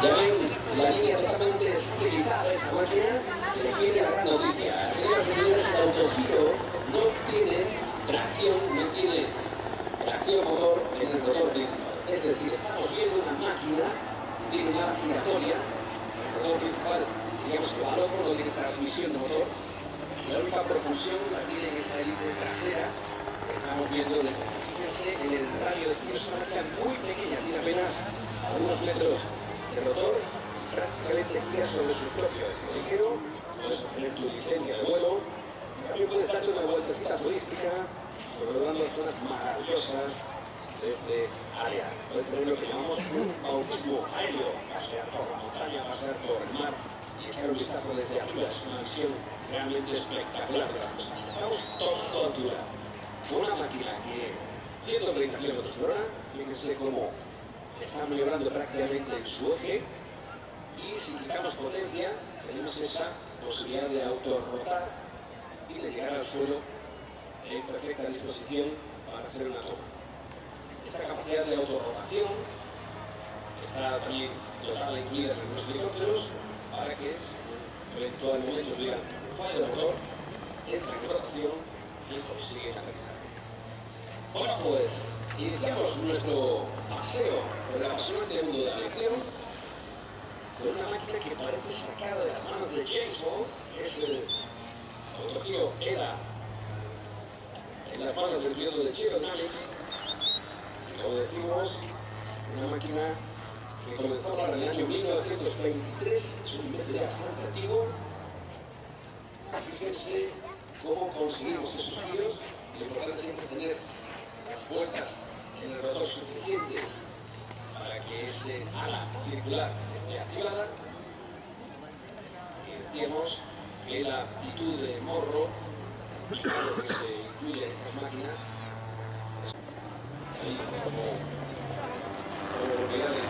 Ya ven, la línea totalmente estilizada de esta máquina tiene la gran noticia. Señoras y señores, el autogiro no tiene tracción motor en el rotor principal. Es decir, estamos viendo una máquina que tiene una giratoria. El rotor principal, digamos que va loco, no tiene transmisión de motor. La única propulsión la tiene en esta hélice trasera que estamos viendo. Fíjense en el radio de giro, es una máquina muy pequeña, tiene apenas algunos metros de rotor, prácticamente gira sobre su propio eje ligero. Puedes obtener tu licencia de vuelo y también puedes darte una vueltecita turística sobrevolando zonas maravillosas de este área. Puedes tener lo que llamamos un bautismo aéreo, pasear por la montaña, pasear por el mar y echar un vistazo desde arriba. Es una visión realmente espectacular de las cosas. Estamos tomando altura con una máquina que 130 km/h, fíjense cómo está maniobrando prácticamente en su eje, y si quitamos potencia tenemos esa posibilidad de autorrotar y de llegar al suelo en perfecta disposición para hacer una toma. Esta capacidad de autorrotación está también dotada, incluida en los helicópteros, para que si en un eventual momento tuviera un fallo de motor, entra en rotación y consigue el aterrizaje. Bueno, pues iniciamos nuestro paseo por el apasionante mundo de la aviación con una máquina que parece sacada de las manos de James Bond. Es el autogiro EDA en las manos del piloto de Chiron Alex. Y como decimos, una máquina que comenzó a volar en el año 1923, es un invento ya bastante antiguo. Fíjense cómo conseguimos esos giros. Lo importante siempre es tener las vueltas en el rotor suficientes para que ese ala circular esté activada. Y decíamos que la actitud de morro, que se incluye en estas máquinas, es como propiedad de